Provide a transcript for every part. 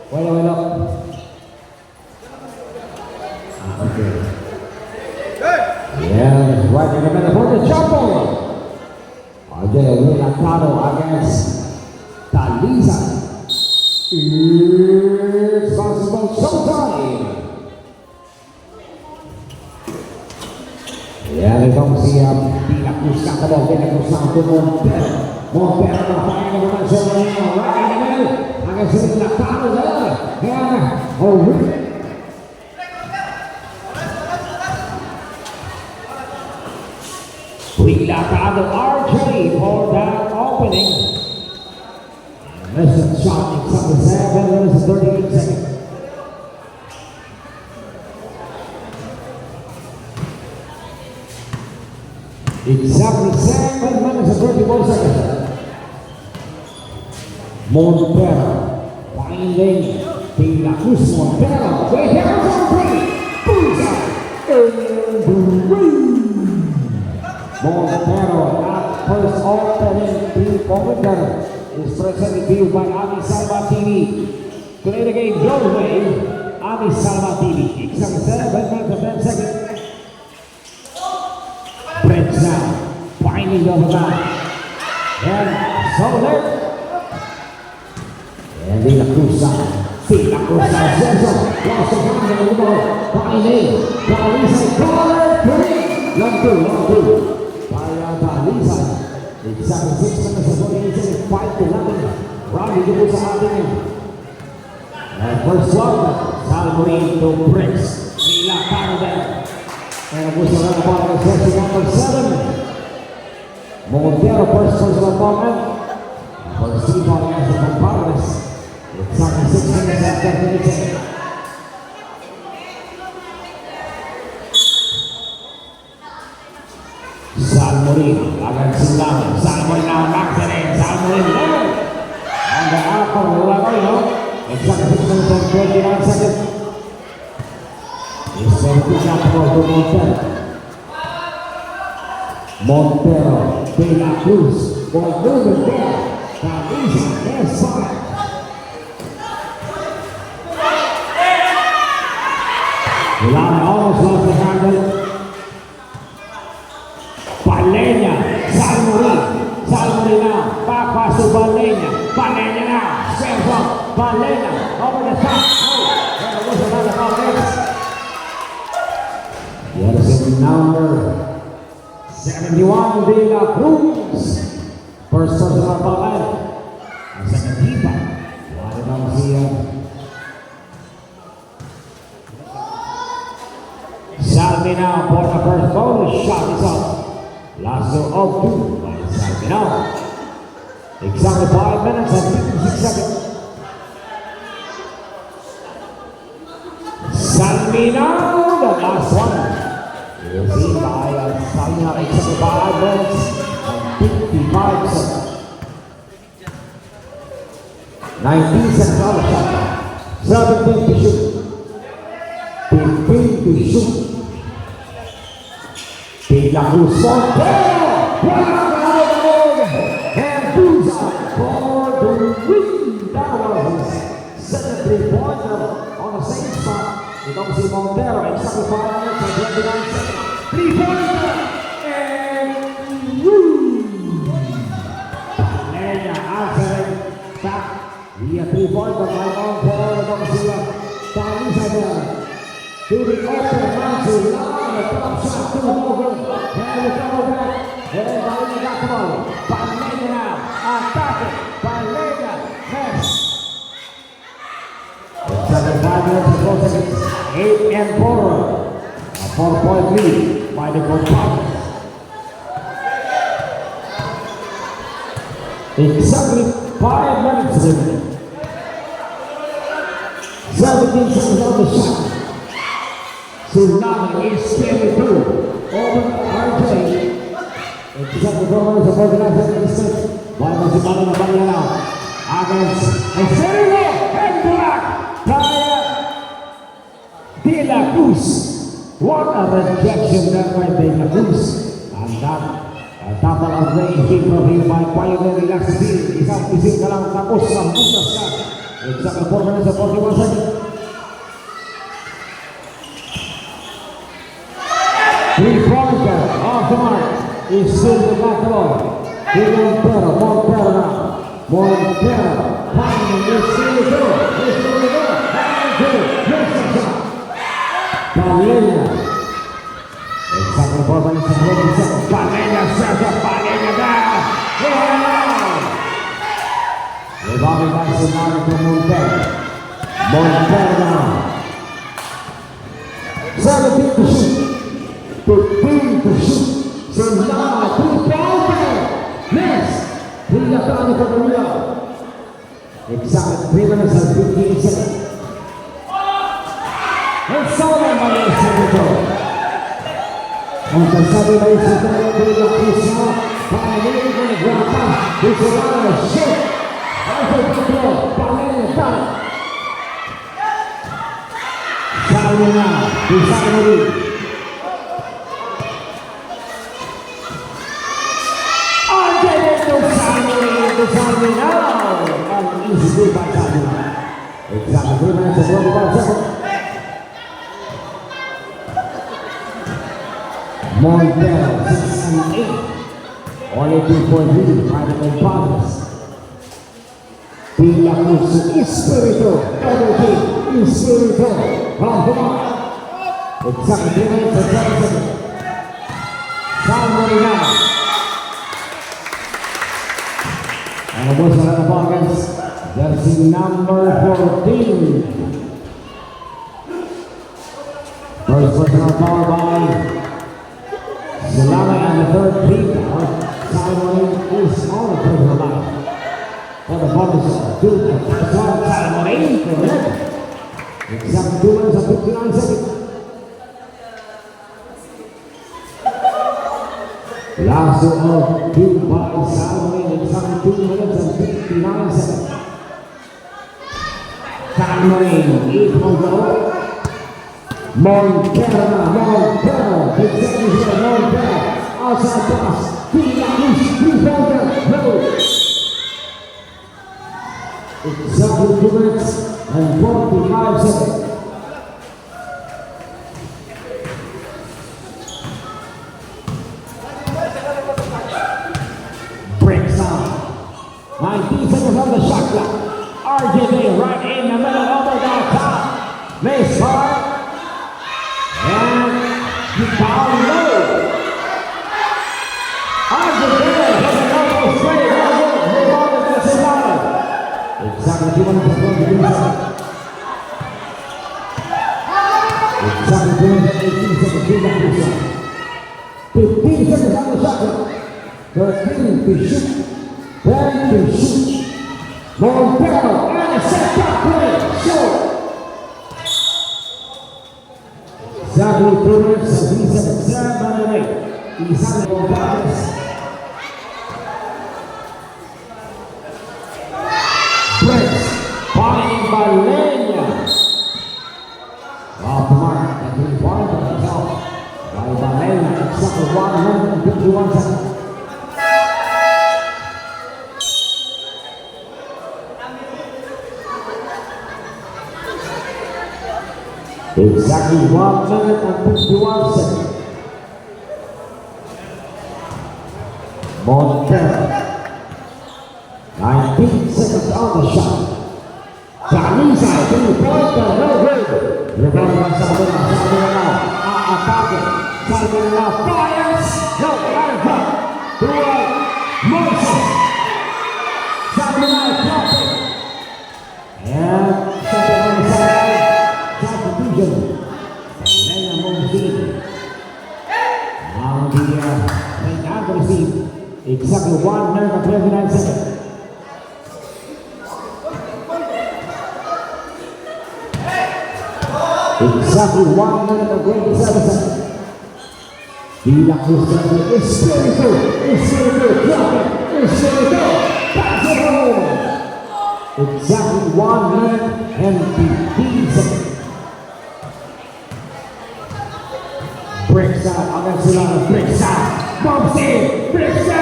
Bailo. Okay. Yeah, right in the middle for the jump ball. Again, Milacano against Taliza. It's basketball showtime. Yeah, they don't see Pila Cruz Cacabo, Pila Cruz Santo Montero. Montero na fire naman siya ngayon. Right in the middle. Against Milacano there. Yeah, oh, Milacano RJ for that opening. Missing shot in 7 minutes and 38 seconds. It's 77 minutes and 34 seconds. Montero finding Pila Cruz Montero. Wait, here's on three. Bullseye. Montero at first opening three-pointer is presented to you by Ami Salva TV. Play the game your way, Ami Salva TV. Isang 7 minutes and 10 seconds. Brent now, finding the other man. And Soler. And Pila Cruz Senso. Lost the ground in the middle. Finding Taliza Caller 3. Long two. Taliza. It's 6 minutes and 48 seconds. 5-11. Robbie dito sa ating. And first one, Salmorin to Briggs. Milacano there. And was around the bottom of section number 7. Montero first personal opponent. First three-point answer from Paris. It's 6 minutes and 38 seconds. Salmorin agad silangan. Salmorin now back to the Salmorin there. On the upper level, it's 6 minutes and 29 seconds. It's going to jump ball to Montero. Pila Cruz. Ball moving there. Taliza, there's fire. Milano almost lost the handle. Palenya, Salmorin now, back pass to Palenya now, stands up, Palenya, over the top, there was another ball there. Yes, number 71, Pila Cruz, first personal ball, and second keeper, what about here? Salvi now for the first bonus shot is up. Lasso of 2 by Salvino. Exactly 5 minutes and 56 seconds. Salvino, the last one. You'll see by Salvino, exactly 5 minutes and 55 seconds. 19 seconds on the shot. 17 to shoot. 15 to shoot. Pila Cruz Montero, and bullseye for the win. That was his second three-pointer on the same spot. You don't see Montero in 75 minutes and 29 seconds. Three-pointer and win. Palenya answering back. Via three-pointer by Montero. You don't see Taliza there. To the open man to line, a top shot to over, and we come back, and Palenya got the ball. Palenya now, attacking, Palenya, next. 7 minutes and 4 seconds, 8 and 4, a 4-point lead by the Gonzales. Exactly 5 minutes remaining. 17 seconds on the shot. Tsunami is carried through over RJ. Exactly 4 minutes of organizing the distance. By Masimano na Palenya now. Against Sergio and Black. Pila Cruz. What a rejection that by Pila Cruz. And that Tapal ang range game from him by Pioneer Relax Field. Isang pising ka lang tapos sa butas ka. Exact 4 minutes and 41 seconds. 3-pointer off the mark is still the basketball. Montero now. Montero finding this still go. Palena. Exactly 4 minutes and 20 seconds. Palena says up. Palena down. Rebounding by Sonata to Montero. Montero now. 17 to shoot. 15 to shoot. Sonata 2-pointer. Miss. Pinakano ka kanila. Exactly 3 minutes and 15 seconds. And Solomon Malaysia dito. Ang kasabi na isa tayo kay Lakisa. Pangalinig ko na grapa. Isolana shoot. Alpha Petro. Pangalinig ka. Sabi na. Isabi na rin. Sabi now. An easy goal by Sabi. Exactly 3 minutes and 25 seconds. Montero 6 and 8. Only 2-point lead by the Padres. Pila Cruz Espiritu. Everything Espiritu. From the mark. Exactly 3 minutes and 7 seconds. Sabi now. And it was another ball against jersey number 14. First personal foul by Solana and the third team. Simon is on the personal line. For the bonus of 2. Simon for 11. Exactly 2 minutes and 59 seconds. Last of 2 by Salmon in some 2 minutes and 59 seconds. Salmon 8 on goal. Montero, exactly here, Montero, outside pass, 3-pointer, no. Exactly 2 minutes and 45 seconds. Breaks on. 19 seconds on the shot clock. RJB right in the middle of the top. They start. And down low. RJB has an elbow straight. Rebounded by Solana. Exactly 2 minutes and 22 seconds. Exactly 2 minutes and 18 seconds. 15 seconds on the shot clock. 13 to shoot. 10 to shoot. Montero and a set-up play. Short. Exactly 2 minutes and 3 seconds. 7 and 8. Isang Gonzalez. Breaks. Finding by Lenya. Off the mark. And 3-pointer himself. By Valena. Exactly 151 seconds. Exactly 1 minute and 51 seconds. Montero. 19 seconds on the shot. Camisa, 3-pointer, no good. Rebound by Sabina now. Attacking. Sabina now fires. No, not a drop. Throughout. Moses. Sabina dropping. And Sabina on the side. Substitution. Elena Monzini. Now the St. Anthony exactly 1 minute and 29 seconds. Exactly 1 minute and 27 seconds. Pila Cruz Espiritu, drop it, Espiritu, pass it home. Exactly 1 minute and 15 seconds. Breaks out, against Solana, breaks out, bumps in, breaks out.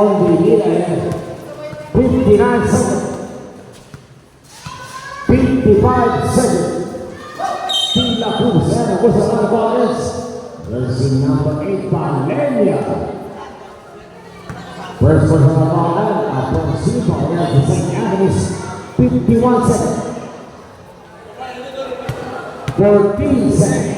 only need 59 seconds. 55 seconds. Tila Cruz and the whistle on the ball is jersey number 8, Valeria. First person on the ball now, Ponsivo and St. Anthony's, 51 seconds. 14 seconds.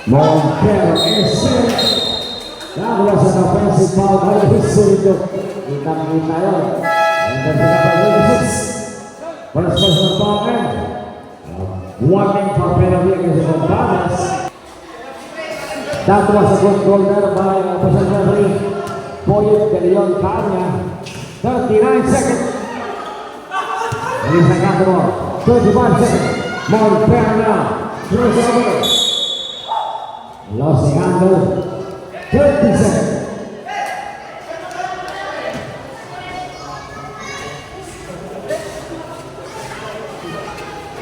Montero is set. That was an offensive foul by history to Itamita yun. And then the number 26. First person on ball end. Warning for penalty against Gonzalez. That was a good goal there by official referee Poyet de Leon Caña. 39 seconds. Release the ball. 35 seconds. Montero now. Throws it over. Lost the handle. 30 seconds.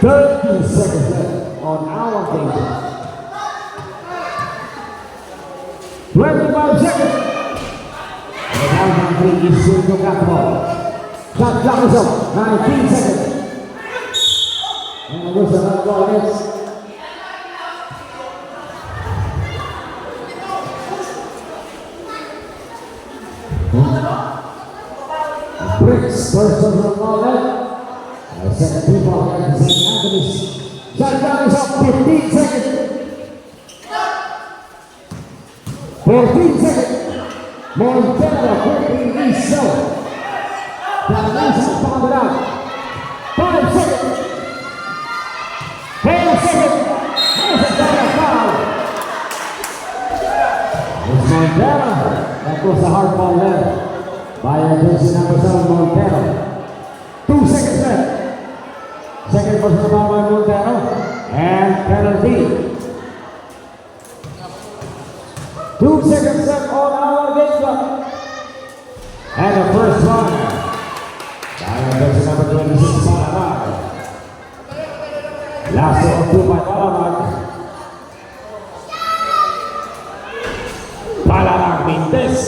Left on our game. 25 seconds. The downtown three is soon to cut ball. Shot clock is up. 19 seconds. And the whistle on the ball is Bricks, first person on the ball left. Second people at St. Anthony's. Shot clock is up, 15 seconds. 14 seconds. Montero quickly reset. That leads to found it out. 5 seconds. 4 seconds. There's a foul. It's Montero. That was a hard ball there by jersey number 7, Montero. 2 seconds left. Second person foul by Montero. And penalty. 2 seconds left on our game clock. And the first one. By jersey number 26, Balamag. Last of 2 by Balamag. Balamag Mintes.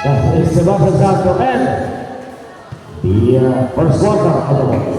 That is the buzzer down to end the first quarter of the ball.